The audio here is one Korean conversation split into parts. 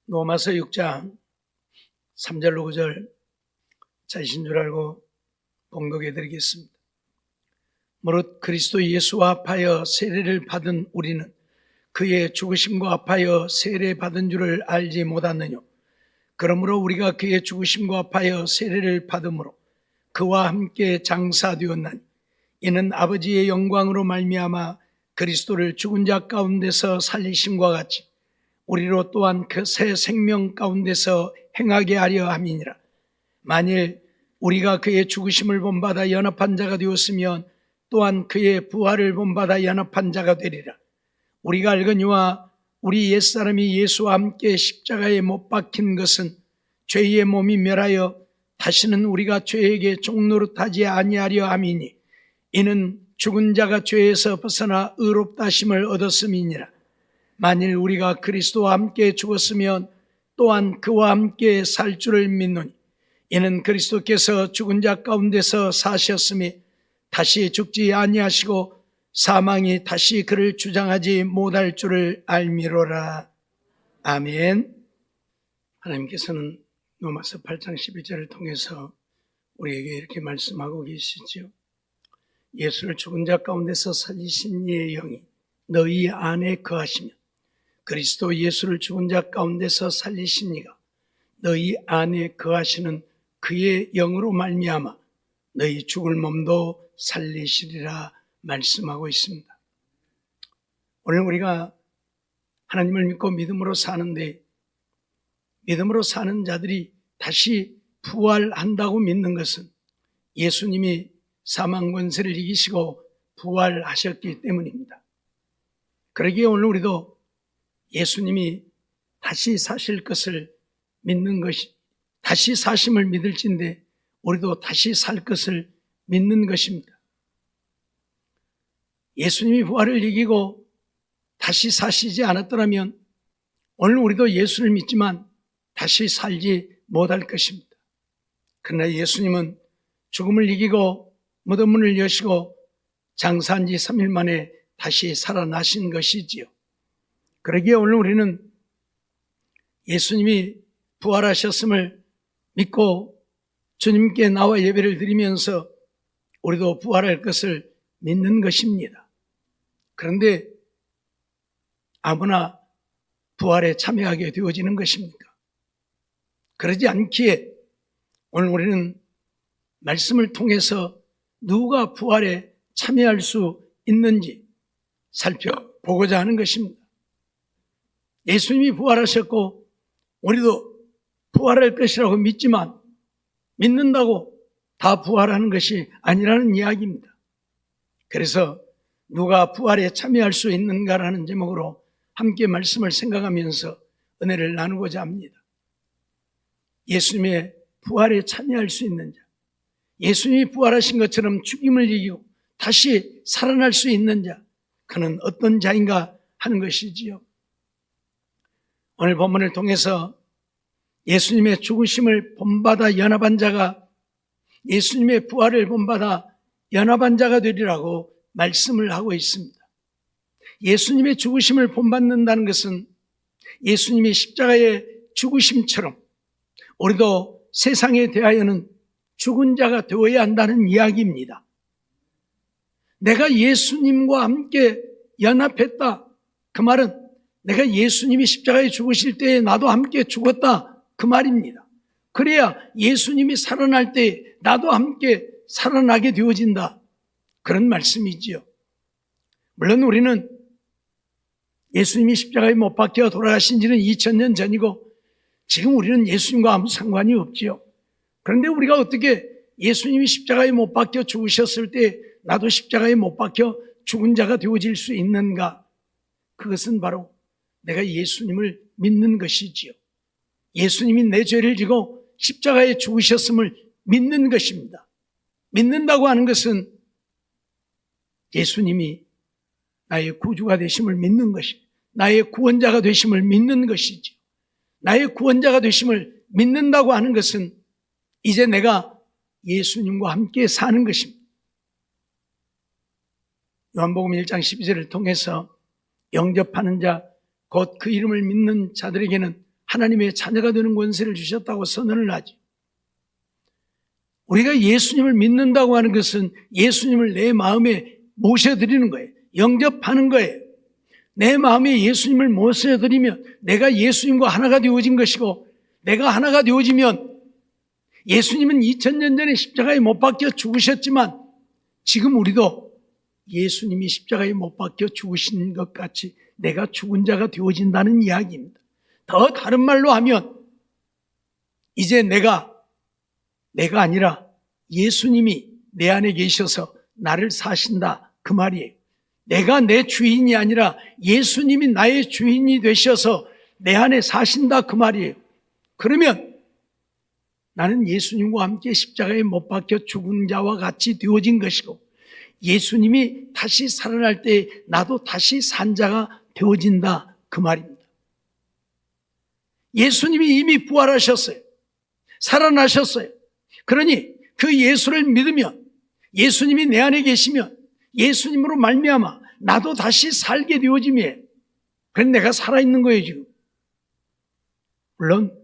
로마서 6장 3절로 9절 자신 줄 알고 봉독해 드리겠습니다. 무릇 그리스도 예수와 합하여 세례를 받은 우리는 그의 죽으심과 합하여 세례 받은 줄을 알지 못하느뇨. 그러므로 우리가 그의 죽으심과 합하여 세례를 받음으로 그와 함께 장사되었나니 이는 아버지의 영광으로 말미암아 그리스도를 죽은 자 가운데서 살리심과 같이 우리로 또한 그 새 생명 가운데서 행하게 하려 함이니라. 만일 우리가 그의 죽으심을 본받아 연합한 자가 되었으면 또한 그의 부활을 본받아 연합한 자가 되리라. 우리가 알거니와 우리 옛사람이 예수와 함께 십자가에 못 박힌 것은 죄의 몸이 멸하여 다시는 우리가 죄에게 종노릇하지 아니하려 함이니 이는 죽은 자가 죄에서 벗어나 의롭다 하심을 얻었음이니라. 만일 우리가 그리스도와 함께 죽었으면 또한 그와 함께 살 줄을 믿노니 이는 그리스도께서 죽은 자 가운데서 사셨으니 다시 죽지 아니하시고 사망이 다시 그를 주장하지 못할 줄을 알미로라. 아멘. 하나님께서는 로마서 8장 11절을 통해서 우리에게 이렇게 말씀하고 계시죠. 예수를 죽은 자 가운데서 살리신 이의 영이 너희 안에 거하시면 그리스도 예수를 죽은 자 가운데서 살리신 이가 너희 안에 거하시는 그의 영으로 말미암아 너희 죽을 몸도 살리시리라 말씀하고 있습니다. 오늘 우리가 하나님을 믿고 믿음으로 사는데 믿음으로 사는 자들이 다시 부활한다고 믿는 것은 예수님이 사망 권세를 이기시고 부활하셨기 때문입니다. 그러기에 오늘 우리도 예수님이 다시 사실 것을 믿는 것이, 다시 사심을 믿을진데 우리도 다시 살 것을 믿는 것입니다. 예수님이 부활을 이기고 다시 사시지 않았더라면 오늘 우리도 예수를 믿지만 다시 살지 못할 것입니다. 그러나 예수님은 죽음을 이기고 무덤문을 여시고 장사한 지 3일 만에 다시 살아나신 것이지요. 그러기에 오늘 우리는 예수님이 부활하셨음을 믿고 주님께 나와 예배를 드리면서 우리도 부활할 것을 믿는 것입니다. 그런데 아무나 부활에 참여하게 되어지는 것입니까? 그러지 않기에 오늘 우리는 말씀을 통해서 누가 부활에 참여할 수 있는지 살펴보고자 하는 것입니다. 예수님이 부활하셨고 우리도 부활할 것이라고 믿지만 믿는다고 다 부활하는 것이 아니라는 이야기입니다. 그래서 누가 부활에 참여할 수 있는가라는 제목으로 함께 말씀을 생각하면서 은혜를 나누고자 합니다. 예수님의 부활에 참여할 수 있는 자, 예수님이 부활하신 것처럼 죽임을 이기고 다시 살아날 수 있는 자, 그는 어떤 자인가 하는 것이지요. 오늘 본문을 통해서 예수님의 죽으심을 본받아 연합한 자가 예수님의 부활을 본받아 연합한 자가 되리라고 말씀을 하고 있습니다. 예수님의 죽으심을 본받는다는 것은 예수님이 십자가의 죽으심처럼 우리도 세상에 대하여는 죽은 자가 되어야 한다는 이야기입니다. 내가 예수님과 함께 연합했다. 그 말은 내가 예수님이 십자가에 죽으실 때에 나도 함께 죽었다. 그 말입니다. 그래야 예수님이 살아날 때 나도 함께 살아나게 되어진다. 그런 말씀이지요. 물론 우리는 예수님이 십자가에 못 박혀 돌아가신 지는 2000년 전이고 지금 우리는 예수님과 아무 상관이 없지요. 그런데 우리가 어떻게 예수님이 십자가에 못 박혀 죽으셨을 때 나도 십자가에 못 박혀 죽은 자가 되어질 수 있는가? 그것은 바로 내가 예수님을 믿는 것이지요. 예수님이 내 죄를 지고 십자가에 죽으셨음을 믿는 것입니다. 믿는다고 하는 것은 예수님이 나의 구주가 되심을 믿는 것입니다. 나의 구원자가 되심을 믿는 것이지요. 나의 구원자가 되심을 믿는다고 하는 것은 이제 내가 예수님과 함께 사는 것입니다. 요한복음 1장 12절을 통해서 영접하는 자, 곧 그 이름을 믿는 자들에게는 하나님의 자녀가 되는 권세를 주셨다고 선언을 하죠. 우리가 예수님을 믿는다고 하는 것은 예수님을 내 마음에 모셔드리는 거예요. 영접하는 거예요. 내 마음에 예수님을 모셔드리면 내가 예수님과 하나가 되어진 것이고, 내가 하나가 되어지면 예수님은 2000년 전에 십자가에 못 박혀 죽으셨지만 지금 우리도 예수님이 십자가에 못 박혀 죽으신 것 같이 내가 죽은 자가 되어진다는 이야기입니다. 더 다른 말로 하면 이제 내가 아니라 예수님이 내 안에 계셔서 나를 사신다, 그 말이에요. 내가 내 주인이 아니라 예수님이 나의 주인이 되셔서 내 안에 사신다, 그 말이에요. 그러면 나는 예수님과 함께 십자가에 못 박혀 죽은 자와 같이 되어진 것이고, 예수님이 다시 살아날 때 나도 다시 산 자가 되어진다, 그 말입니다. 예수님이 이미 부활하셨어요. 살아나셨어요. 그러니 그 예수를 믿으면, 예수님이 내 안에 계시면 예수님으로 말미암아 나도 다시 살게 되어짐이에요. 그래서 내가 살아있는 거예요, 지금. 물론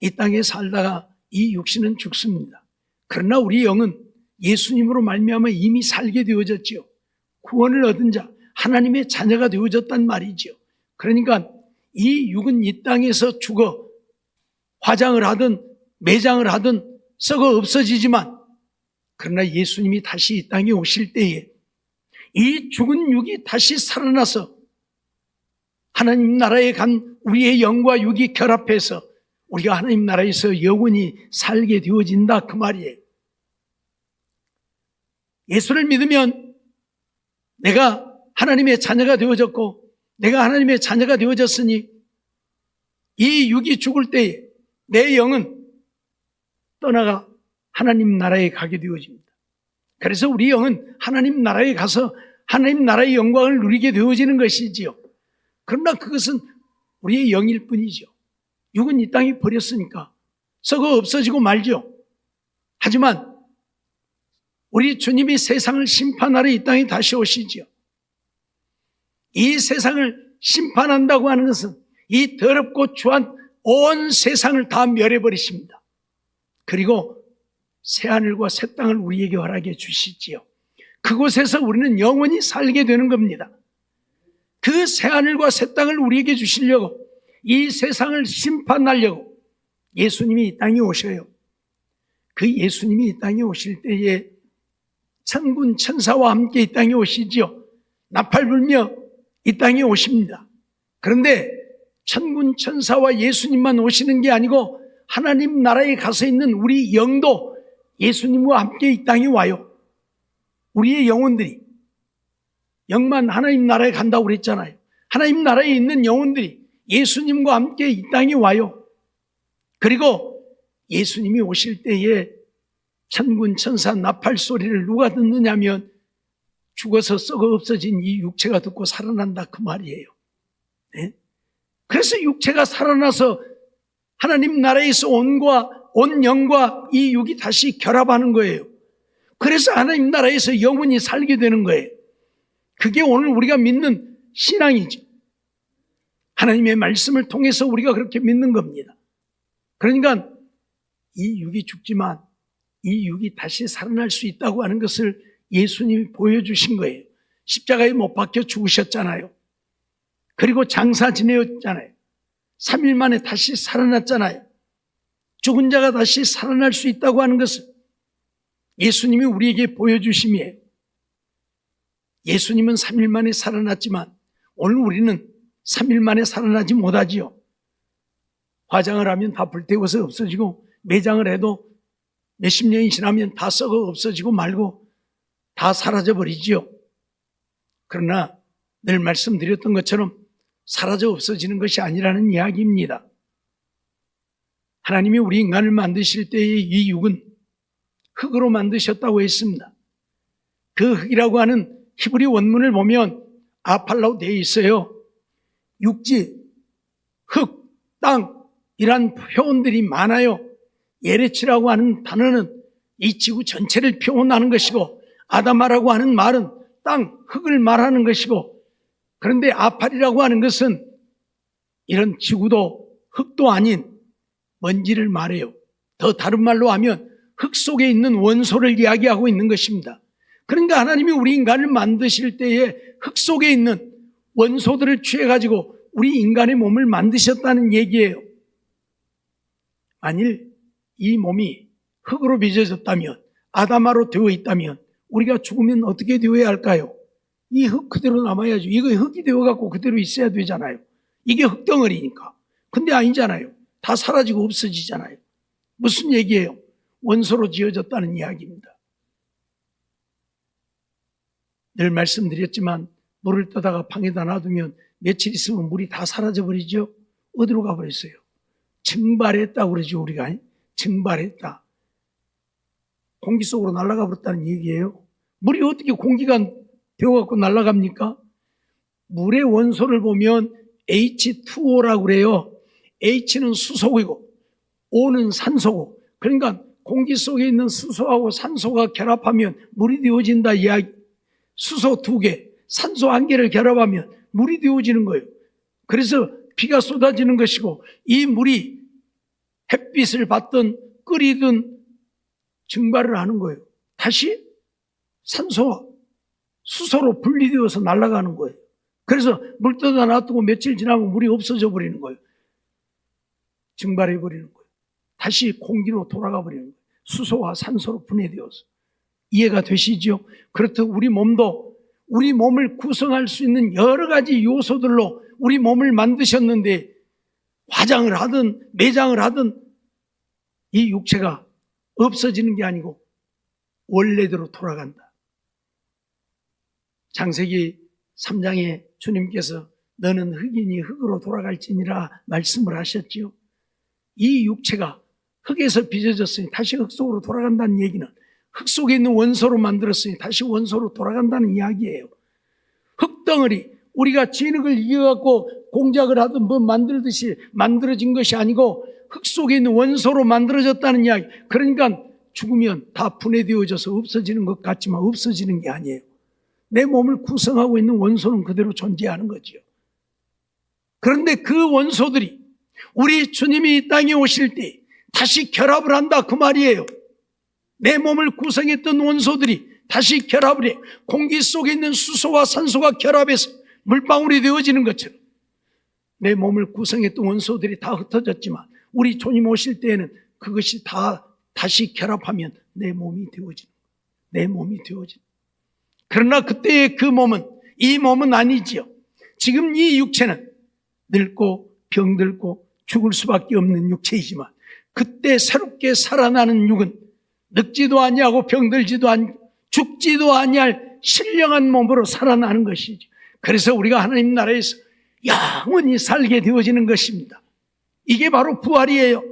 이 땅에 살다가 이 육신은 죽습니다. 그러나 우리 영은 예수님으로 말미암아 이미 살게 되어졌지요. 구원을 얻은 자, 하나님의 자녀가 되어졌단 말이지요. 그러니까 이 육은 이 땅에서 죽어 화장을 하든 매장을 하든 썩어 없어지지만, 그러나 예수님이 다시 이 땅에 오실 때에 이 죽은 육이 다시 살아나서 하나님 나라에 간 우리의 영과 육이 결합해서 우리가 하나님 나라에서 영원히 살게 되어진다, 그 말이에요. 예수를 믿으면 내가 하나님의 자녀가 되어졌고, 내가 하나님의 자녀가 되어졌으니 이 육이 죽을 때에 내 영은 떠나가 하나님 나라에 가게 되어집니다. 그래서 우리 영은 하나님 나라에 가서 하나님 나라의 영광을 누리게 되어지는 것이지요. 그러나 그것은 우리의 영일 뿐이죠. 육은 이 땅에 버렸으니까 썩어 없어지고 말죠. 하지만 우리 주님이 세상을 심판하러 이 땅에 다시 오시지요. 이 세상을 심판한다고 하는 것은 이 더럽고 추한 온 세상을 다 멸해버리십니다. 그리고 새하늘과 새 땅을 우리에게 허락해 주시지요. 그곳에서 우리는 영원히 살게 되는 겁니다. 그 새하늘과 새 땅을 우리에게 주시려고, 이 세상을 심판하려고 예수님이 이 땅에 오셔요. 그 예수님이 이 땅에 오실 때에 천군 천사와 함께 이 땅에 오시지요. 나팔 불며 이 땅에 오십니다. 그런데 천군 천사와 예수님만 오시는 게 아니고 하나님 나라에 가서 있는 우리 영도 예수님과 함께 이 땅에 와요. 우리의 영혼들이, 영만 하나님 나라에 간다고 그랬잖아요. 하나님 나라에 있는 영혼들이 예수님과 함께 이 땅에 와요. 그리고 예수님이 오실 때에 천군 천사 나팔 소리를 누가 듣느냐면 죽어서 썩어 없어진 이 육체가 듣고 살아난다, 그 말이에요. 네? 그래서 육체가 살아나서 하나님 나라에서 온 영과 이 육이 다시 결합하는 거예요. 그래서 하나님 나라에서 영원히 살게 되는 거예요. 그게 오늘 우리가 믿는 신앙이죠. 하나님의 말씀을 통해서 우리가 그렇게 믿는 겁니다. 그러니까 이 육이 죽지만 이 육이 다시 살아날 수 있다고 하는 것을 예수님이 보여주신 거예요. 십자가에 못 박혀 죽으셨잖아요. 그리고 장사 지내었잖아요. 3일 만에 다시 살아났잖아요. 죽은 자가 다시 살아날 수 있다고 하는 것을 예수님이 우리에게 보여주심이에요. 예수님은 3일 만에 살아났지만 오늘 우리는 3일 만에 살아나지 못하지요. 화장을 하면 다 불태워서 없어지고, 매장을 해도 몇십 년이 지나면 다 썩어 없어지고 말고 다 사라져버리지요. 그러나 늘 말씀드렸던 것처럼 사라져 없어지는 것이 아니라는 이야기입니다. 하나님이 우리 인간을 만드실 때의 이 육은 흙으로 만드셨다고 했습니다. 그 흙이라고 하는 히브리 원문을 보면 아팔라고 되어 있어요. 육지, 흙, 땅이란 표현들이 많아요. 예레치라고 하는 단어는 이 지구 전체를 표현하는 것이고, 아다마라고 하는 말은 땅, 흙을 말하는 것이고, 그런데 아팔이라고 하는 것은 이런 지구도 흙도 아닌 먼지를 말해요. 더 다른 말로 하면 흙 속에 있는 원소를 이야기하고 있는 것입니다. 그러니까 하나님이 우리 인간을 만드실 때에 흙 속에 있는 원소들을 취해가지고 우리 인간의 몸을 만드셨다는 얘기예요. 만일 이 몸이 흙으로 빚어졌다면, 아담아로 되어 있다면 우리가 죽으면 어떻게 되어야 할까요? 이 흙 그대로 남아야죠. 이거 흙이 되어갖고 그대로 있어야 되잖아요. 이게 흙덩어리니까. 근데 아니잖아요. 다 사라지고 없어지잖아요. 무슨 얘기예요? 원소로 지어졌다는 이야기입니다. 늘 말씀드렸지만 물을 떠다가 방에다 놔두면 며칠 있으면 물이 다 사라져버리죠. 어디로 가버렸어요? 증발했다고 그러죠. 우리가 증발했다. 공기 속으로 날아가 버렸다는 얘기예요. 물이 어떻게 공기가 되어갖고 날아갑니까? 물의 원소를 보면 H2O라고 그래요. H는 수소이고 O는 산소고, 그러니까 공기 속에 있는 수소하고 산소가 결합하면 물이 되어진다 이야기. 수소 2개, 산소 1개를 결합하면 물이 되어지는 거예요. 그래서 비가 쏟아지는 것이고, 이 물이 햇빛을 받든 끓이든 증발을 하는 거예요. 다시 산소와 수소로 분리되어서 날아가는 거예요. 그래서 물 떠다 놔두고 며칠 지나면 물이 없어져 버리는 거예요. 증발해 버리는 거예요. 다시 공기로 돌아가 버리는 거예요. 수소와 산소로 분해되어서. 이해가 되시죠? 그렇듯 우리 몸도 우리 몸을 구성할 수 있는 여러 가지 요소들로 우리 몸을 만드셨는데, 화장을 하든 매장을 하든 이 육체가 없어지는 게 아니고 원래대로 돌아간다. 창세기 3장에 주님께서 너는 흙이니 흙으로 돌아갈지니라 말씀을 하셨지요. 이 육체가 흙에서 빚어졌으니 다시 흙 속으로 돌아간다는 얘기는 흙 속에 있는 원소로 만들었으니 다시 원소로 돌아간다는 이야기예요. 흙덩어리, 우리가 진흙을 이어갖고 공작을 하든 뭐 만들듯이 만들어진 것이 아니고 흙 속에 있는 원소로 만들어졌다는 이야기. 그러니까 죽으면 다 분해되어져서 없어지는 것 같지만 없어지는 게 아니에요. 내 몸을 구성하고 있는 원소는 그대로 존재하는 거죠. 그런데 그 원소들이 우리 주님이 이 땅에 오실 때 다시 결합을 한다 그 말이에요. 내 몸을 구성했던 원소들이 다시 결합을 해. 공기 속에 있는 수소와 산소가 결합해서 물방울이 되어지는 것처럼 내 몸을 구성했던 원소들이 다 흩어졌지만 우리 주님 오실 때에는 그것이 다 다시 결합하면 내 몸이 되어지는 거예요. 내 몸이 되어지는 거예요. 그러나 그때의 그 몸은 이 몸은 아니지요. 지금 이 육체는 늙고 병들고 죽을 수밖에 없는 육체이지만 그때 새롭게 살아나는 육은 늙지도 아니하고 병들지도 않고 죽지도 아니할 신령한 몸으로 살아나는 것이죠. 그래서 우리가 하나님 나라에서 영원히 살게 되어지는 것입니다. 이게 바로 부활이에요.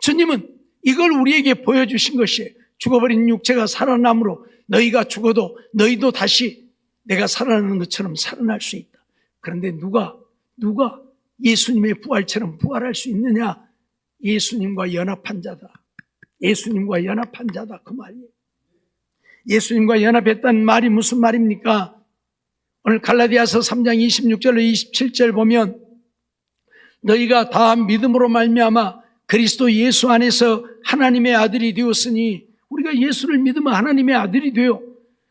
주님은 이걸 우리에게 보여주신 것이에요. 죽어버린 육체가 살아남으로 너희가 죽어도 너희도 다시 내가 살아나는 것처럼 살아날 수 있다. 그런데 누가 예수님의 부활처럼 부활할 수 있느냐? 예수님과 연합한 자다. 예수님과 연합한 자다 그 말이에요. 예수님과 연합했다는 말이 무슨 말입니까? 오늘 갈라디아서 3장 26절로 27절 보면 너희가 다 믿음으로 말미암아 그리스도 예수 안에서 하나님의 아들이 되었으니, 우리가 예수를 믿으면 하나님의 아들이 돼요.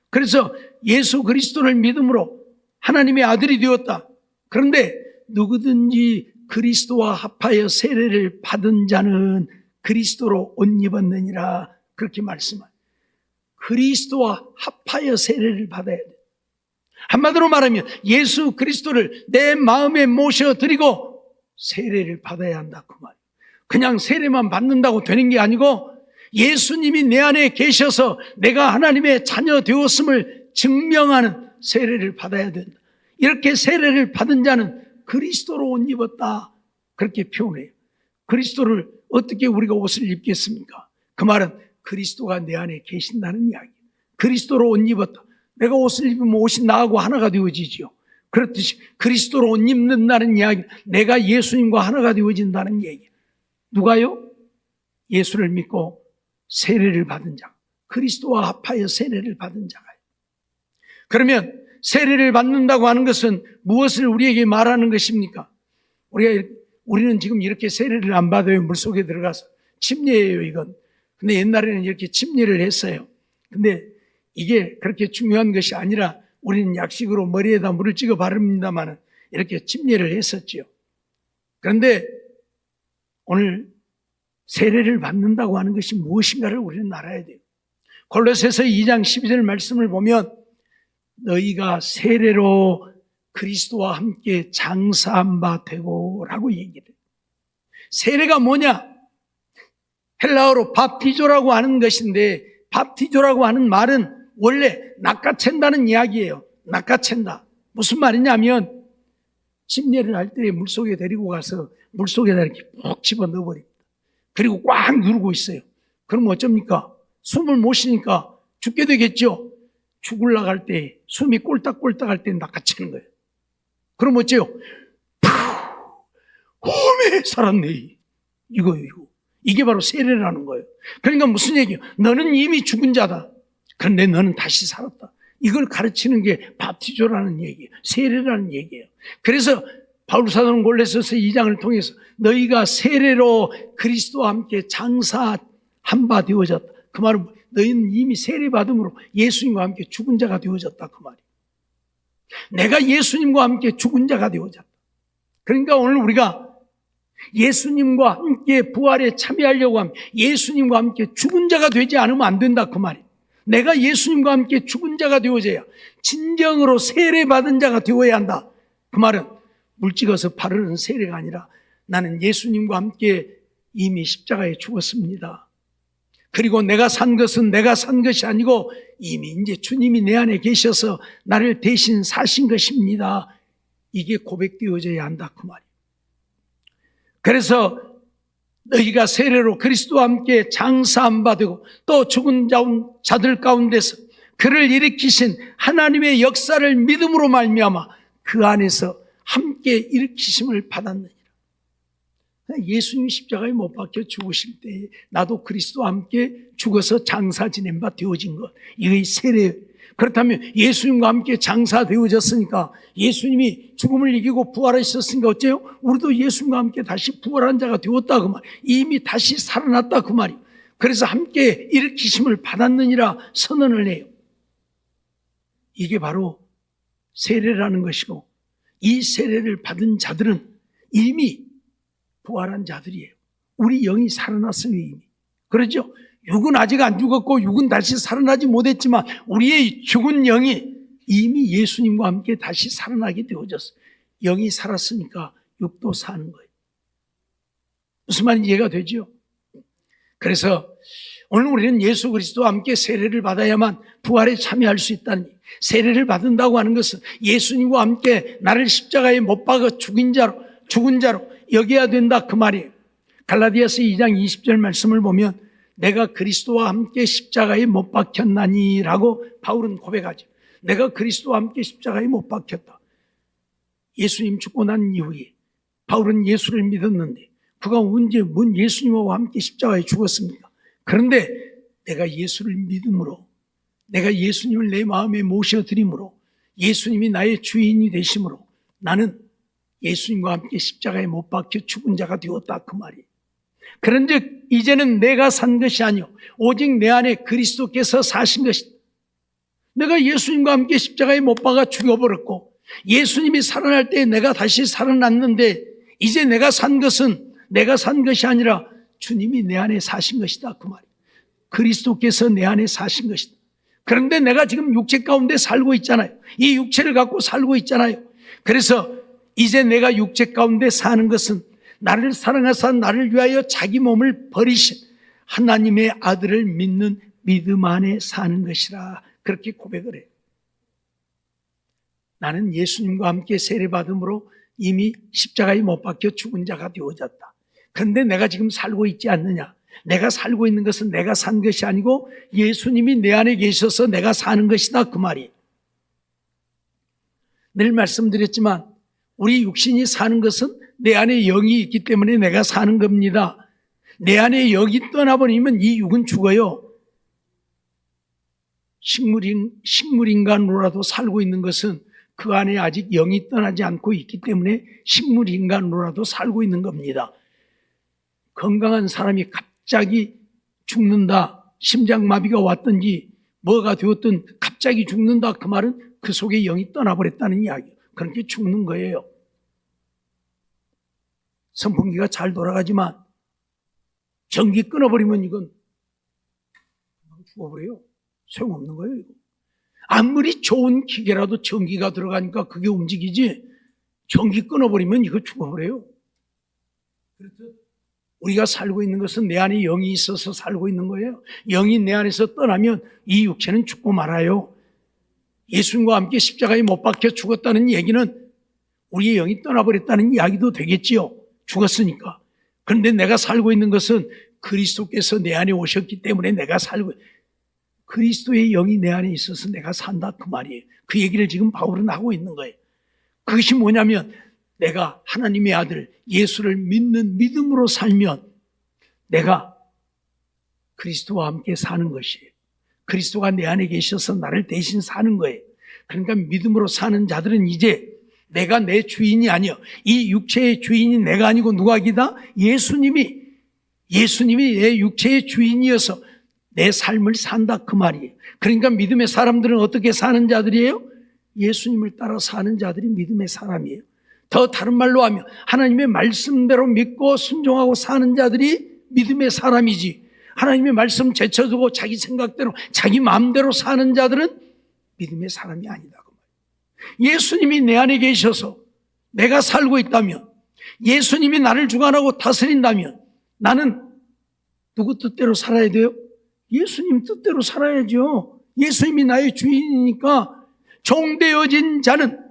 그래서 예수 그리스도를 믿음으로 하나님의 아들이 되었다. 그런데 누구든지 그리스도와 합하여 세례를 받은 자는 그리스도로 옷 입었느니라, 그렇게 말씀합니다. 그리스도와 합하여 세례를 받아야 돼. 한마디로 말하면 예수 그리스도를 내 마음에 모셔드리고 세례를 받아야 한다 그 말이에요. 그냥 세례만 받는다고 되는 게 아니고 예수님이 내 안에 계셔서 내가 하나님의 자녀 되었음을 증명하는 세례를 받아야 된다. 이렇게 세례를 받은 자는 그리스도로 옷 입었다, 그렇게 표현해요. 그리스도를 어떻게 우리가 옷을 입겠습니까? 그 말은 그리스도가 내 안에 계신다는 이야기예요. 그리스도로 옷 입었다. 내가 옷을 입으면 옷이 나하고 하나가 되어지죠. 그렇듯이 그리스도로 옷 입는다는 이야기, 내가 예수님과 하나가 되어진다는 얘기예요. 누가요? 예수를 믿고 세례를 받은 자, 그리스도와 합하여 세례를 받은 자가요. 그러면 세례를 받는다고 하는 것은 무엇을 우리에게 말하는 것입니까? 우리는 지금 이렇게 세례를 안 받아요. 물속에 들어가서. 침례예요, 이건. 근데 옛날에는 이렇게 침례를 했어요. 근데 이게 그렇게 중요한 것이 아니라 우리는 약식으로 머리에다 물을 찍어 바릅니다만 이렇게 침례를 했었지요. 그런데 오늘 세례를 받는다고 하는 것이 무엇인가를 우리는 알아야 돼요. 골로새서 2장 12절 말씀을 보면 너희가 세례로 그리스도와 함께 장사한 바 되고 라고 얘기를 해요. 세례가 뭐냐? 헬라어로 밥티조라고 하는 것인데 밥티조라고 하는 말은 원래 낚아챈다는 이야기예요. 낚아챈다. 무슨 말이냐면 침례를 할 때 물속에 데리고 가서 물속에다 이렇게 푹 집어넣어버립니다. 그리고 꽉 누르고 있어요. 그럼 어쩝니까? 숨을 못 쉬니까 죽게 되겠죠. 죽으려고 할 때 숨이 꼴딱꼴딱 할 때 낚아채는 거예요. 그럼 어째요? 홈에 살았네. 이거예요. 이게 바로 세례라는 거예요. 그러니까 무슨 얘기예요? 너는 이미 죽은 자다. 그런데 너는 다시 살았다. 이걸 가르치는 게 밥티조라는 얘기예요. 세례라는 얘기예요. 그래서 바울 사도는 골로새서 2장을 통해서 너희가 세례로 그리스도와 함께 장사한 바 되어졌다. 그 말은 너희는 이미 세례받음으로 예수님과 함께 죽은 자가 되어졌다. 그 말이에요. 내가 예수님과 함께 죽은 자가 되어졌다. 그러니까 오늘 우리가 예수님과 함께 부활에 참여하려고 하면 예수님과 함께 죽은 자가 되지 않으면 안 된다. 그 말이에요. 내가 예수님과 함께 죽은 자가 되어져야 진정으로 세례받은 자가 되어야 한다. 그 말은 물 찍어서 바르는 세례가 아니라 나는 예수님과 함께 이미 십자가에 죽었습니다. 그리고 내가 산 것은 내가 산 것이 아니고 이미 이제 주님이 내 안에 계셔서 나를 대신 사신 것입니다. 이게 고백되어져야 한다. 그 말이에요. 그래서 너희가 세례로 그리스도와 함께 장사한 바 되고 또 죽은 자들 가운데서 그를 일으키신 하나님의 역사를 믿음으로 말미암아 그 안에서 함께 일으키심을 받았느니라. 예수님이 십자가에 못 박혀 죽으실 때 나도 그리스도와 함께 죽어서 장사 지낸 바 되어진 것, 이게 세례. 그렇다면 예수님과 함께 장사 되어졌으니까 예수님이 죽음을 이기고 부활하셨으니까 어째요? 우리도 예수님과 함께 다시 부활한 자가 되었다. 그 말. 이미 다시 살아났다. 그 말이. 그래서 함께 일으키심을 받았느니라 선언을 해요. 이게 바로 세례라는 것이고 이 세례를 받은 자들은 이미 부활한 자들이에요. 우리 영이 살아났어요. 이미. 그렇죠? 육은 아직 안 죽었고 육은 다시 살아나지 못했지만 우리의 죽은 영이 이미 예수님과 함께 다시 살아나게 되어졌어요. 영이 살았으니까 육도 사는 거예요. 무슨 말인지 이해가 되죠? 그래서 오늘 우리는 예수 그리스도와 함께 세례를 받아야만 부활에 참여할 수 있다니. 세례를 받는다고 하는 것은 예수님과 함께 나를 십자가에 못 박아 죽은 자로 여겨야 된다. 그 말이에요. 갈라디아서 2장 20절 말씀을 보면 내가 그리스도와 함께 십자가에 못 박혔나니 라고 바울은 고백하죠. 내가 그리스도와 함께 십자가에 못 박혔다. 예수님 죽고 난 이후에 바울은 예수를 믿었는데 그가 언제 뭔 예수님과 함께 십자가에 죽었습니까? 그런데 내가 예수를 믿음으로 내가 예수님을 내 마음에 모셔드림으로 예수님이 나의 주인이 되심으로 나는 예수님과 함께 십자가에 못 박혀 죽은 자가 되었다. 그 말이에요. 그런즉 이제는 내가 산 것이 아니요 오직 내 안에 그리스도께서 사신 것이다. 내가 예수님과 함께 십자가에 못 박아 죽여버렸고 예수님이 살아날 때 내가 다시 살아났는데 이제 내가 산 것은 내가 산 것이 아니라 주님이 내 안에 사신 것이다. 그 말이에요. 그리스도께서 내 안에 사신 것이다. 그런데 내가 지금 육체 가운데 살고 있잖아요. 이 육체를 갖고 살고 있잖아요. 그래서 이제 내가 육체 가운데 사는 것은 나를 사랑하사 나를 위하여 자기 몸을 버리신 하나님의 아들을 믿는 믿음 안에 사는 것이라 그렇게 고백을 해요. 나는 예수님과 함께 세례받음으로 이미 십자가에 못 박혀 죽은 자가 되어졌다. 그런데 내가 지금 살고 있지 않느냐? 내가 살고 있는 것은 내가 산 것이 아니고 예수님이 내 안에 계셔서 내가 사는 것이다. 그 말이에요. 늘 말씀드렸지만 우리 육신이 사는 것은 내 안에 영이 있기 때문에 내가 사는 겁니다. 내 안에 영이 떠나버리면 이 육은 죽어요. 식물인간으로라도 살고 있는 것은 그 안에 아직 영이 떠나지 않고 있기 때문에 식물 인간으로라도 살고 있는 겁니다. 건강한 사람이 갑자기 죽는다, 심장마비가 왔든지 뭐가 되었든 갑자기 죽는다, 그 말은 그 속에 영이 떠나버렸다는 이야기예요. 그렇게 죽는 거예요. 선풍기가 잘 돌아가지만 전기 끊어버리면 이건 죽어버려요. 소용없는 거예요. 이거. 아무리 좋은 기계라도 전기가 들어가니까 그게 움직이지, 전기 끊어버리면 이거 죽어버려요. 그렇듯 우리가 살고 있는 것은 내 안에 영이 있어서 살고 있는 거예요. 영이 내 안에서 떠나면 이 육체는 죽고 말아요. 예수님과 함께 십자가에 못 박혀 죽었다는 얘기는 우리의 영이 떠나버렸다는 이야기도 되겠지요. 죽었으니까. 그런데 내가 살고 있는 것은 그리스도께서 내 안에 오셨기 때문에 내가 살고, 그리스도의 영이 내 안에 있어서 내가 산다, 그 말이에요. 그 얘기를 지금 바울은 하고 있는 거예요. 그것이 뭐냐면 내가 하나님의 아들 예수를 믿는 믿음으로 살면 내가 그리스도와 함께 사는 것이에요. 그리스도가 내 안에 계셔서 나를 대신 사는 거예요. 그러니까 믿음으로 사는 자들은 이제 내가 내 주인이 아니요, 이 육체의 주인이 내가 아니고 누가 기다? 예수님이 내 육체의 주인이어서 내 삶을 산다, 그 말이에요. 그러니까 믿음의 사람들은 어떻게 사는 자들이에요? 예수님을 따라 사는 자들이 믿음의 사람이에요. 더 다른 말로 하면 하나님의 말씀대로 믿고 순종하고 사는 자들이 믿음의 사람이지, 하나님의 말씀 제쳐두고 자기 생각대로 자기 마음대로 사는 자들은 믿음의 사람이 아니다. 예수님이 내 안에 계셔서 내가 살고 있다면, 예수님이 나를 주관하고 다스린다면 나는 누구 뜻대로 살아야 돼요? 예수님 뜻대로 살아야죠. 예수님이 나의 주인이니까. 종되어진 자는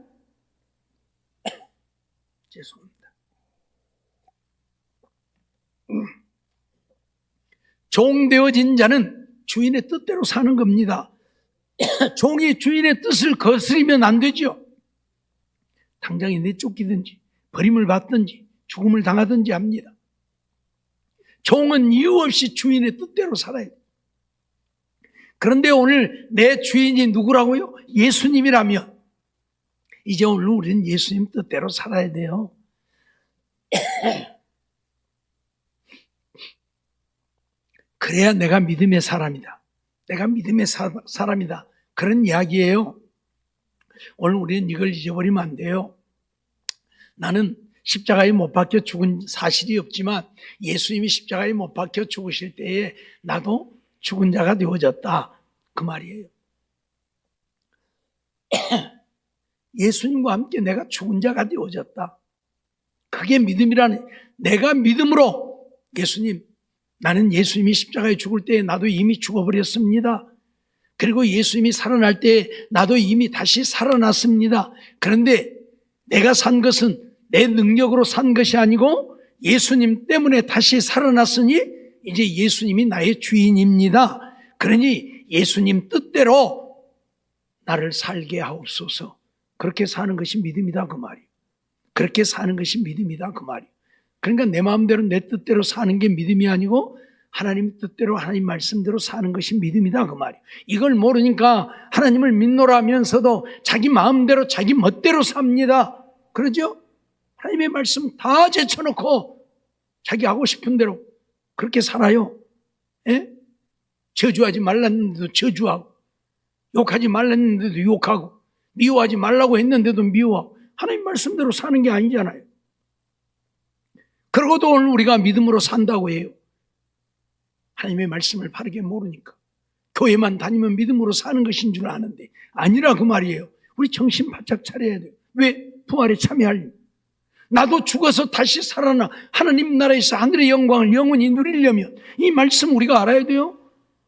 죄송합니다. 종되어진 자는 주인의 뜻대로 사는 겁니다. 종이 주인의 뜻을 거스리면 안 되죠. 당장에 내쫓기든지 버림을 받든지 죽음을 당하든지 합니다. 종은 이유 없이 주인의 뜻대로 살아야 돼요. 그런데 오늘 내 주인이 누구라고요? 예수님이라면 이제 오늘 우리는 예수님 뜻대로 살아야 돼요. 그래야 내가 믿음의 사람이다. 내가 믿음의 사람이다. 그런 이야기예요. 오늘 우리는 이걸 잊어버리면 안 돼요. 나는 십자가에 못 박혀 죽은 사실이 없지만 예수님이 십자가에 못 박혀 죽으실 때에 나도 죽은 자가 되어졌다, 그 말이에요. 예수님과 함께 내가 죽은 자가 되어졌다. 그게 믿음이라는, 내가 믿음으로 예수님, 나는 예수님이 십자가에 죽을 때에 나도 이미 죽어버렸습니다. 그리고 예수님이 살아날 때에 나도 이미 다시 살아났습니다. 그런데 내가 산 것은 내 능력으로 산 것이 아니고 예수님 때문에 다시 살아났으니 이제 예수님이 나의 주인입니다. 그러니 예수님 뜻대로 나를 살게 하옵소서. 그렇게 사는 것이 믿음이다, 그 말이에요. 그렇게 사는 것이 믿음이다, 그 말이에요. 그러니까 내 마음대로 내 뜻대로 사는 게 믿음이 아니고 하나님 뜻대로 하나님 말씀대로 사는 것이 믿음이다, 그 말이에요. 이걸 모르니까 하나님을 믿노라면서도 자기 마음대로 자기 멋대로 삽니다. 그러죠? 하나님의 말씀 다 제쳐놓고 자기 하고 싶은 대로 그렇게 살아요. 예? 저주하지 말랐는데도 저주하고, 욕하지 말랐는데도 욕하고, 미워하지 말라고 했는데도 미워하고, 하나님 말씀대로 사는 게 아니잖아요. 그러고도 오늘 우리가 믿음으로 산다고 해요. 하나님의 말씀을 바르게 모르니까 교회만 다니면 믿음으로 사는 것인 줄 아는데 아니라, 그 말이에요. 우리 정신 바짝 차려야 돼요. 왜? 부활에 참여하려면. 나도 죽어서 다시 살아나 하나님 나라에서 하늘의 영광을 영원히 누리려면 이 말씀 우리가 알아야 돼요.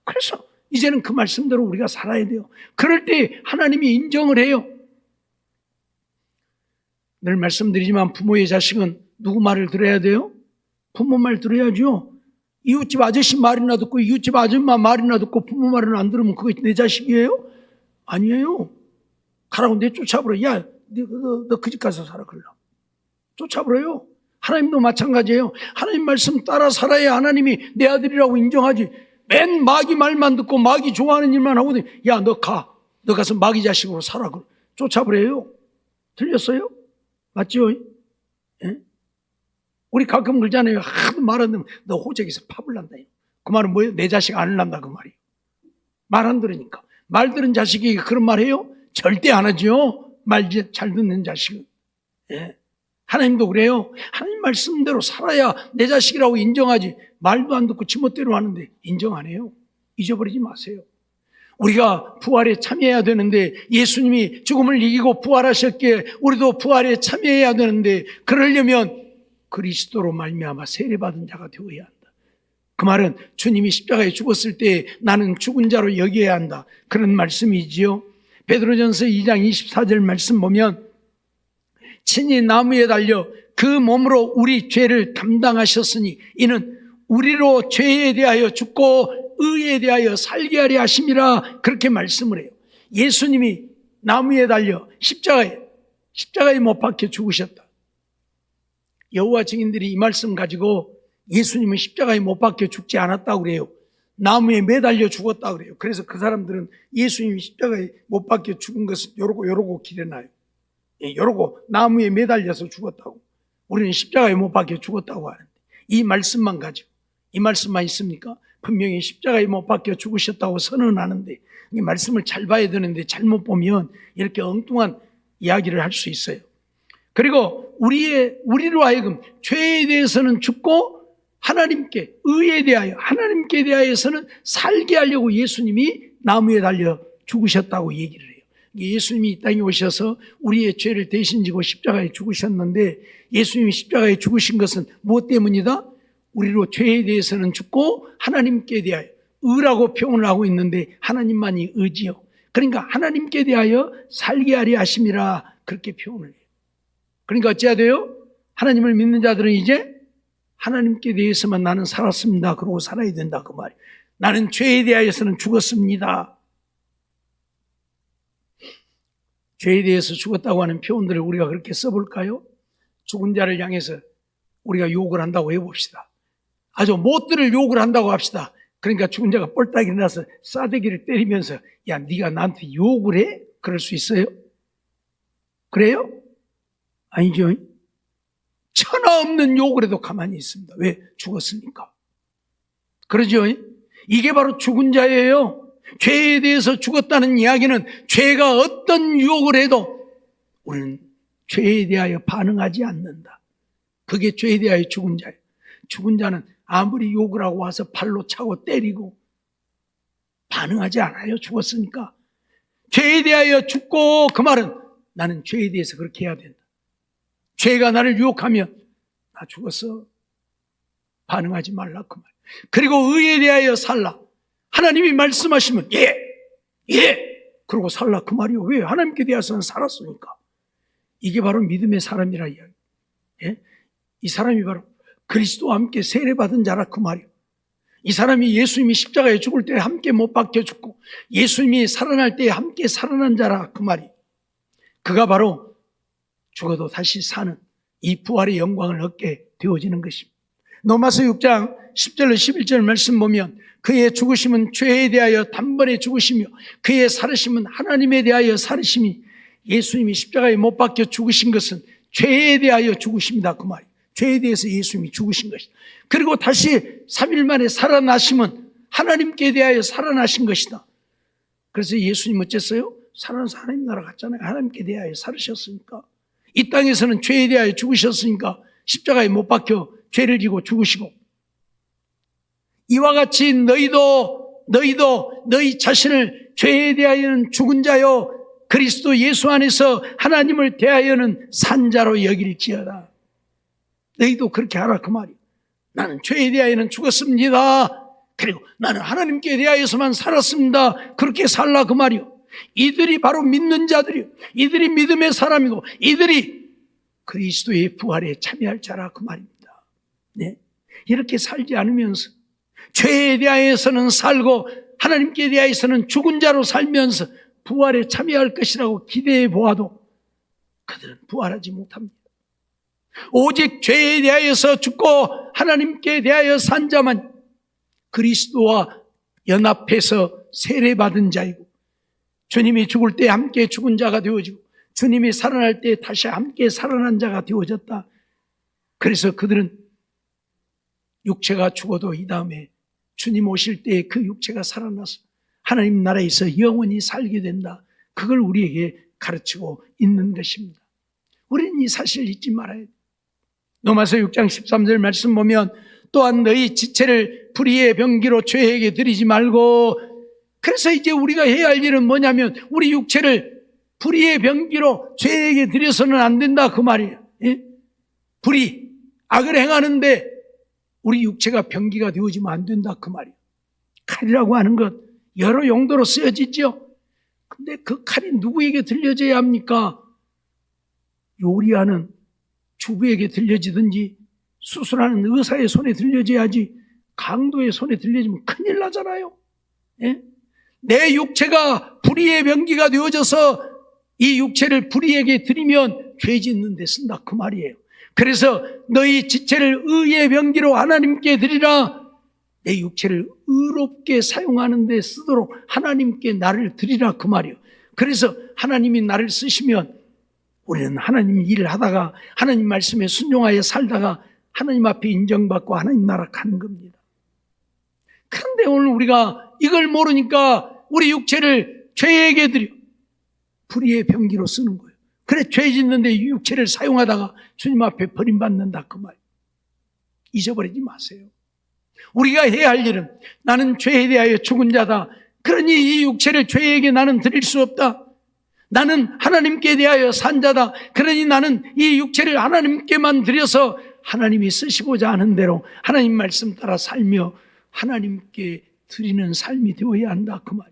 그래서 이제는 그 말씀대로 우리가 살아야 돼요. 그럴 때 하나님이 인정을 해요. 늘 말씀드리지만 부모의 자식은 누구 말을 들어야 돼요? 부모 말 들어야죠. 이웃집 아저씨 말이나 듣고 이웃집 아줌마 말이나 듣고 부모 말은 안 들으면 그게 내 자식이에요? 아니에요. 가라고 내쫓아버려. 야, 너 그 집 가서 살아. 그러려 쫓아버려요. 하나님도 마찬가지예요. 하나님 말씀 따라 살아야 하나님이 내 아들이라고 인정하지. 맨 마귀 말만 듣고 마귀 좋아하는 일만 하고, 야, 너 가서 마귀 자식으로 살아. 쫓아버려요. 틀렸어요? 맞죠? 예? 우리 가끔 그러잖아요. 하도 말하면 너 호적에서 파불 난다. 그 말은 뭐예요? 내 자식 안 난다 그 말이에요. 말 안 들으니까. 말 들은 자식이 그런 말 해요? 절대 안 하죠. 말 잘 듣는 자식은. 예. 하나님도 그래요. 하나님 말씀대로 살아야 내 자식이라고 인정하지. 말도 안 듣고 지멋대로 하는데 인정 안 해요. 잊어버리지 마세요. 우리가 부활에 참여해야 되는데 예수님이 죽음을 이기고 부활하셨기에 우리도 부활에 참여해야 되는데 그러려면 그리스도로 말미암아 세례받은 자가 되어야 한다. 그 말은 주님이 십자가에 죽었을 때 나는 죽은 자로 여겨야 한다. 그런 말씀이지요. 베드로전서 2장 24절 말씀 보면 친히 나무에 달려 그 몸으로 우리 죄를 담당하셨으니 이는 우리로 죄에 대하여 죽고 의에 대하여 살게 하려 하심이라 그렇게 말씀을 해요. 예수님이 나무에 달려 십자가에 못 박혀 죽으셨다. 여호와 증인들이 이 말씀 가지고 예수님은 십자가에 못 박혀 죽지 않았다고 그래요. 나무에 매달려 죽었다고 그래요. 그래서 그 사람들은 예수님이 십자가에 못 박혀 죽은 것을 요러고 기려놔요. 요러고 나무에 매달려서 죽었다고. 우리는 십자가에 못 박혀 죽었다고 하는데 이 말씀만 가지고 이 말씀만 있습니까? 분명히 십자가에 못 박혀 죽으셨다고 선언하는데 이 말씀을 잘 봐야 되는데 잘못 보면 이렇게 엉뚱한 이야기를 할 수 있어요. 그리고 우리로 하여금 죄에 대해서는 죽고 하나님께 의에 대하여 하나님께 대하여서는 살게 하려고 예수님이 나무에 달려 죽으셨다고 얘기를 해요. 예수님이 이 땅에 오셔서 우리의 죄를 대신 지고 십자가에 죽으셨는데 예수님이 십자가에 죽으신 것은 무엇 때문이다? 우리로 죄에 대해서는 죽고 하나님께 대하여 의라고 표현을 하고 있는데 하나님만이 의지요. 그러니까 하나님께 대하여 살게 하려 하심이라 그렇게 표현을 해요. 그러니까 어찌해야 돼요? 하나님을 믿는 자들은 이제 하나님께 대해서만 나는 살았습니다. 그러고 살아야 된다 그 말이에요. 나는 죄에 대하여서는 죽었습니다. 죄에 대해서 죽었다고 하는 표현들을 우리가 그렇게 써볼까요? 죽은 자를 향해서 우리가 욕을 한다고 해봅시다. 아주 못들을 욕을 한다고 합시다. 그러니까 죽은 자가 뻘딱 일어나서 싸대기를 때리면서 야 네가 나한테 욕을 해? 그럴 수 있어요? 그래요? 아니죠. 천하 없는 욕을 해도 가만히 있습니다. 왜? 죽었으니까. 그러죠. 이게 바로 죽은 자예요. 죄에 대해서 죽었다는 이야기는 죄가 어떤 유혹을 해도 우리는 죄에 대하여 반응하지 않는다. 그게 죄에 대하여 죽은 자예요. 죽은 자는 아무리 욕을 하고 와서 발로 차고 때리고 반응하지 않아요. 죽었으니까. 죄에 대하여 죽고 그 말은 나는 죄에 대해서 그렇게 해야 된다. 죄가 나를 유혹하면 나 죽었어. 반응하지 말라 그 말. 그리고 의에 대하여 살라. 하나님이 말씀하시면 예 그러고 살라 그 말이요. 왜? 하나님께 대해서는 살았으니까. 이게 바로 믿음의 사람이라 이야기. 예? 이 사람이 바로 그리스도와 함께 세례받은 자라 그 말이요. 이 사람이 예수님이 십자가에 죽을 때 함께 못 박혀 죽고 예수님이 살아날 때 함께 살아난 자라 그 말이요. 그가 바로 죽어도 다시 사는 이 부활의 영광을 얻게 되어지는 것입니다. 로마서 6장 10절로 11절 말씀 보면 그의 죽으심은 죄에 대하여 단번에 죽으시며 그의 살으심은 하나님에 대하여 살으심이 예수님이 십자가에 못 박혀 죽으신 것은 죄에 대하여 죽으십니다. 그 말이에요. 죄에 대해서 예수님이 죽으신 것이다. 그리고 다시 3일 만에 살아나심은 하나님께 대하여 살아나신 것이다. 그래서 예수님 어쨌어요? 살아나서 하나님 나라 갔잖아요. 하나님께 대하여 살으셨으니까. 이 땅에서는 죄에 대하여 죽으셨으니까 십자가에 못 박혀 죄를 지고 죽으시고 이와 같이 너희도 너희 자신을 죄에 대하여는 죽은 자요 그리스도 예수 안에서 하나님을 대하여는 산 자로 여길지어다. 너희도 그렇게 하라 그 말이에요. 나는 죄에 대하여는 죽었습니다. 그리고 나는 하나님께 대하여서만 살았습니다. 그렇게 살라 그 말이요. 이들이 바로 믿는 자들이요. 이들이 믿음의 사람이고 이들이 그리스도의 부활에 참여할 자라 그 말입니다. 네. 이렇게 살지 않으면서 죄에 대하여서는 살고 하나님께 대하여서는 죽은 자로 살면서 부활에 참여할 것이라고 기대해 보아도 그들은 부활하지 못합니다. 오직 죄에 대하여서 죽고 하나님께 대하여 산 자만 그리스도와 연합해서 세례받은 자이고 주님이 죽을 때 함께 죽은 자가 되어지고 주님이 살아날 때 다시 함께 살아난 자가 되어졌다. 그래서 그들은 육체가 죽어도 이 다음에 주님 오실 때 그 육체가 살아나서 하나님 나라에서 영원히 살게 된다. 그걸 우리에게 가르치고 있는 것입니다. 우리는 이 사실을 잊지 말아야 돼요. 로마서 6장 13절 말씀 보면 또한 너희 지체를 불의의 병기로 죄에게 드리지 말고, 그래서 이제 우리가 해야 할 일은 뭐냐면 우리 육체를 불의의 병기로 죄에게 드려서는 안 된다 그 말이에요. 예? 불의, 악을 행하는데 우리 육체가 병기가 되어지면 안 된다 그 말이에요. 칼이라고 하는 것 여러 용도로 쓰여지죠. 근데 그 칼이 누구에게 들려져야 합니까? 요리하는 주부에게 들려지든지 수술하는 의사의 손에 들려져야지, 강도의 손에 들려지면 큰일 나잖아요. 예? 내 육체가 불의의 병기가 되어져서 이 육체를 불의에게 드리면 죄 짓는 데 쓴다 그 말이에요. 그래서 너희 지체를 의의 병기로 하나님께 드리라. 내 육체를 의롭게 사용하는 데 쓰도록 하나님께 나를 드리라 그 말이에요. 그래서 하나님이 나를 쓰시면 우리는 하나님 일을 하다가 하나님 말씀에 순종하여 살다가 하나님 앞에 인정받고 하나님 나라 가는 겁니다. 그런데 오늘 우리가 이걸 모르니까 우리 육체를 죄에게 드려 불의의 병기로 쓰는 거예요. 그래 죄 짓는데 육체를 사용하다가 주님 앞에 버림받는다 그 말. 잊어버리지 마세요. 우리가 해야 할 일은 나는 죄에 대하여 죽은 자다. 그러니 이 육체를 죄에게 나는 드릴 수 없다. 나는 하나님께 대하여 산 자다. 그러니 나는 이 육체를 하나님께만 드려서 하나님이 쓰시고자 하는 대로 하나님 말씀 따라 살며 하나님께 드리는 삶이 되어야 한다 그 말.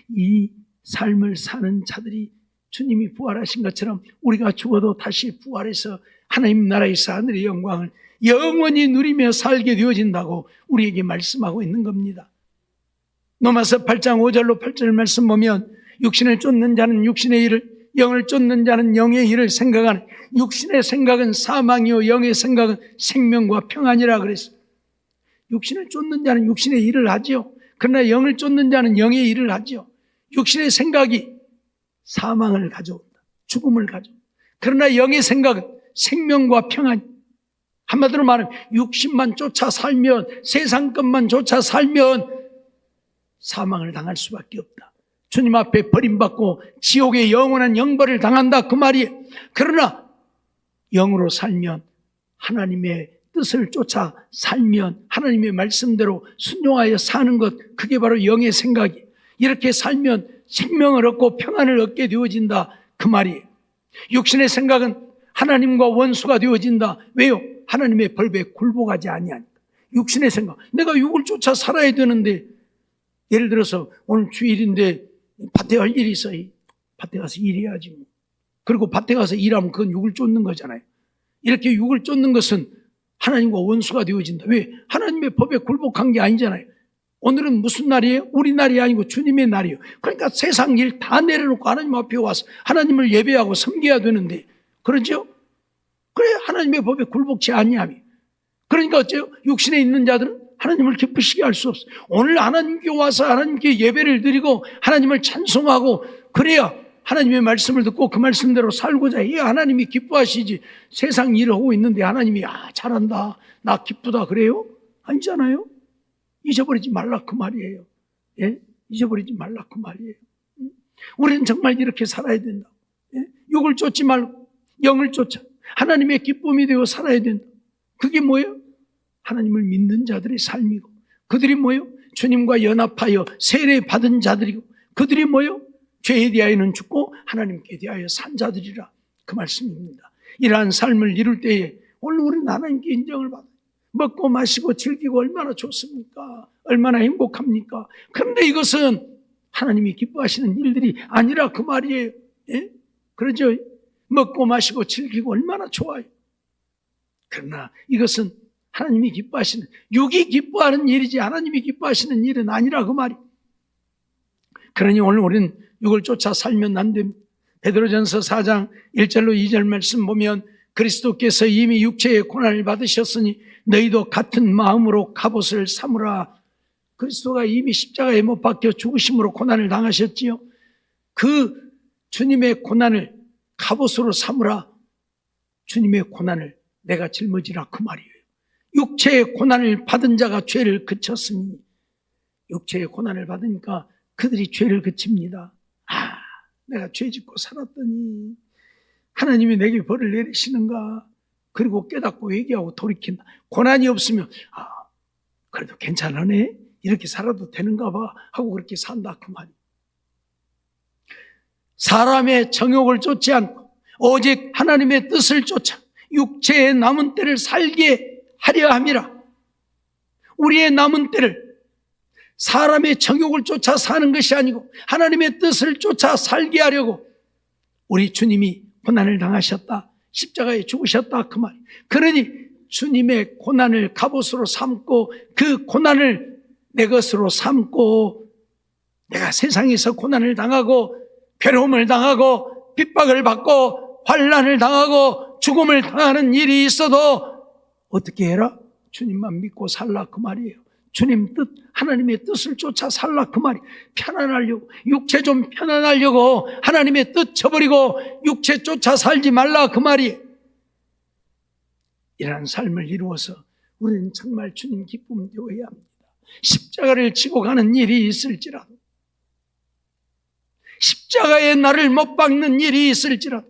이 삶을 사는 자들이 주님이 부활하신 것처럼 우리가 죽어도 다시 부활해서 하나님 나라에서 하늘의 영광을 영원히 누리며 살게 되어진다고 우리에게 말씀하고 있는 겁니다. 로마서 8장 5절로 8절 말씀 보면 육신을 쫓는 자는 육신의 일을, 영을 쫓는 자는 영의 일을 생각하는, 육신의 생각은 사망이요 영의 생각은 생명과 평안이라 그랬어요. 육신을 쫓는 자는 육신의 일을 하죠. 그러나 영을 쫓는 자는 영의 일을 하죠. 육신의 생각이 사망을 가져온다, 죽음을 가져온다. 그러나 영의 생각은 생명과 평안. 한마디로 말하면 육신만 쫓아 살면, 세상 것만 쫓아 살면 사망을 당할 수밖에 없다. 주님 앞에 버림받고 지옥의 영원한 영벌을 당한다 그 말이에요. 그러나 영으로 살면, 하나님의 뜻을 쫓아 살면, 하나님의 말씀대로 순종하여 사는 것, 그게 바로 영의 생각이에요. 이렇게 살면 생명을 얻고 평안을 얻게 되어진다 그 말이에요. 육신의 생각은 하나님과 원수가 되어진다. 왜요? 하나님의 벌에 굴복하지 아니하니까. 육신의 생각, 내가 육을 쫓아 살아야 되는데, 예를 들어서 오늘 주일인데 밭에 할 일이 있어. 밭에 가서 일해야지 뭐. 그리고 밭에 가서 일하면 그건 육을 쫓는 거잖아요. 이렇게 육을 쫓는 것은 하나님과 원수가 되어진다. 왜? 하나님의 법에 굴복한 게 아니잖아요. 오늘은 무슨 날이에요? 우리 날이 아니고 주님의 날이에요. 그러니까 세상 일 다 내려놓고 하나님 앞에 와서 하나님을 예배하고 섬겨야 되는데, 그러죠? 그래, 하나님의 법에 굴복치 아니함이. 그러니까 어째요? 육신에 있는 자들은 하나님을 기쁘시게 할 수 없어요. 오늘 하나님께 와서 하나님께 예배를 드리고 하나님을 찬송하고 그래야 하나님의 말씀을 듣고 그 말씀대로 살고자 해야 하나님이 기뻐하시지. 세상 일을 하고 있는데 하나님이 잘한다, 나 기쁘다 그래요? 아니잖아요. 잊어버리지 말라 그 말이에요. 예? 잊어버리지 말라 그 말이에요. 우리는 정말 이렇게 살아야 된다. 예? 육을 쫓지 말고 영을 쫓아 하나님의 기쁨이 되어 살아야 된다. 그게 뭐예요? 하나님을 믿는 자들의 삶이고, 그들이 뭐예요? 주님과 연합하여 세례 받은 자들이고, 그들이 뭐예요? 죄에 대하여는 죽고 하나님께 대하여 산 자들이라 그 말씀입니다. 이러한 삶을 이룰 때에 오늘 우리는 하나님께 인정을 받아요. 먹고 마시고 즐기고 얼마나 좋습니까? 얼마나 행복합니까? 그런데 이것은 하나님이 기뻐하시는 일들이 아니라 그 말이에요. 예? 그러죠? 먹고 마시고 즐기고 얼마나 좋아요. 그러나 이것은 하나님이 기뻐하시는, 육이 기뻐하는 일이지 하나님이 기뻐하시는 일은 아니라 그 말이. 그러니 오늘 우리는 육을 쫓아 살면 안 됩니다. 베드로전서 4장 1절로 2절 말씀 보면 그리스도께서 이미 육체의 고난을 받으셨으니 너희도 같은 마음으로 갑옷을 삼으라. 그리스도가 이미 십자가에 못 박혀 죽으심으로 고난을 당하셨지요. 그 주님의 고난을 갑옷으로 삼으라. 주님의 고난을 내가 짊어지라 그 말이에요. 육체의 고난을 받은 자가 죄를 그쳤으니, 육체의 고난을 받으니까 그들이 죄를 그칩니다. 내가 죄 짓고 살았더니 하나님이 내게 벌을 내리시는가. 그리고 깨닫고 회개하고 돌이킨다. 고난이 없으면 그래도 괜찮으네, 이렇게 살아도 되는가 봐 하고 그렇게 산다 그 말이에요. 사람의 정욕을 쫓지 않고 오직 하나님의 뜻을 쫓아 육체의 남은 때를 살게 하려 함이라. 우리의 남은 때를 사람의 정욕을 쫓아 사는 것이 아니고 하나님의 뜻을 쫓아 살게 하려고 우리 주님이 고난을 당하셨다, 십자가에 죽으셨다 그 말이에요. 그러니 주님의 고난을 갑옷으로 삼고 그 고난을 내 것으로 삼고, 내가 세상에서 고난을 당하고 괴로움을 당하고 핍박을 받고 환난을 당하고 죽음을 당하는 일이 있어도 어떻게 해라? 주님만 믿고 살라 그 말이에요. 주님 뜻, 하나님의 뜻을 쫓아 살라 그 말이에요. 편안하려고, 육체 좀 편안하려고 하나님의 뜻 저버리고 육체 쫓아 살지 말라 그 말이에요. 이러한 삶을 이루어서 우리는 정말 주님 기쁨 되어야 합니다. 십자가를 지고 가는 일이 있을지라도, 십자가에 나를 못 박는 일이 있을지라도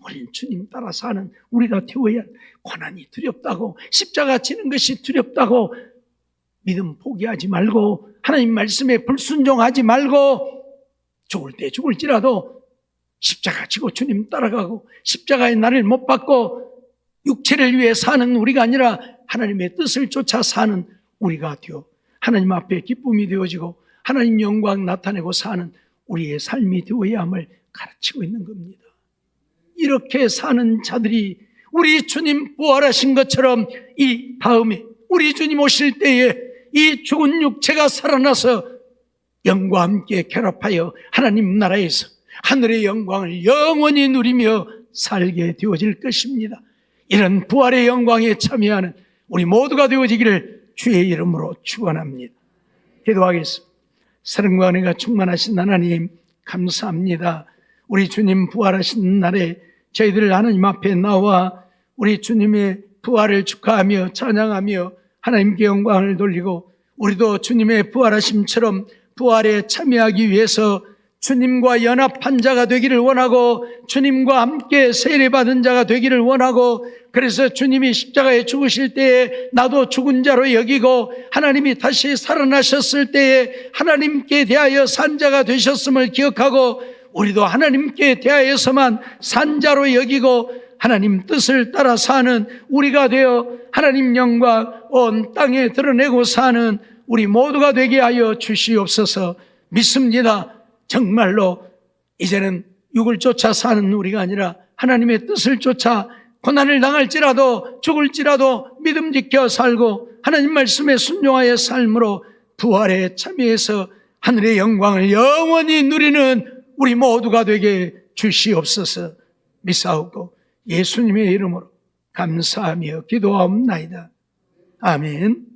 우리는 주님 따라 사는 우리가 되어야 합니다. 고난이 두렵다고, 십자가 지는 것이 두렵다고 믿음 포기하지 말고 하나님 말씀에 불순종하지 말고 죽을 때 죽을지라도 십자가 지고 주님 따라가고 십자가에 나를 못 박고 육체를 위해 사는 우리가 아니라 하나님의 뜻을 쫓아 사는 우리가 되어 하나님 앞에 기쁨이 되어지고 하나님 영광 나타내고 사는 우리의 삶이 되어야 함을 가르치고 있는 겁니다. 이렇게 사는 자들이 우리 주님 부활하신 것처럼 이 다음에 우리 주님 오실 때에 이 죽은 육체가 살아나서 영과 함께 결합하여 하나님 나라에서 하늘의 영광을 영원히 누리며 살게 되어질 것입니다. 이런 부활의 영광에 참여하는 우리 모두가 되어지기를 주의 이름으로 축원합니다. 기도하겠습니다. 사랑과 은혜가 충만하신 하나님 감사합니다. 우리 주님 부활하신 날에 저희들 하나님 앞에 나와 우리 주님의 부활을 축하하며 찬양하며 하나님께 영광을 돌리고 우리도 주님의 부활하심처럼 부활에 참여하기 위해서 주님과 연합한 자가 되기를 원하고 주님과 함께 세례받은 자가 되기를 원하고, 그래서 주님이 십자가에 죽으실 때에 나도 죽은 자로 여기고 하나님이 다시 살아나셨을 때에 하나님께 대하여 산 자가 되셨음을 기억하고 우리도 하나님께 대하여서만 산 자로 여기고 하나님 뜻을 따라 사는 우리가 되어 하나님 영광 온 땅에 드러내고 사는 우리 모두가 되게 하여 주시옵소서. 믿습니다. 정말로 이제는 육을 쫓아 사는 우리가 아니라 하나님의 뜻을 쫓아 고난을 당할지라도 죽을지라도 믿음 지켜 살고 하나님 말씀에 순종하여 삶으로 부활에 참여해서 하늘의 영광을 영원히 누리는 우리 모두가 되게 주시옵소서. 믿사옵고 예수님의 이름으로 감사하며 기도하옵나이다. 아멘.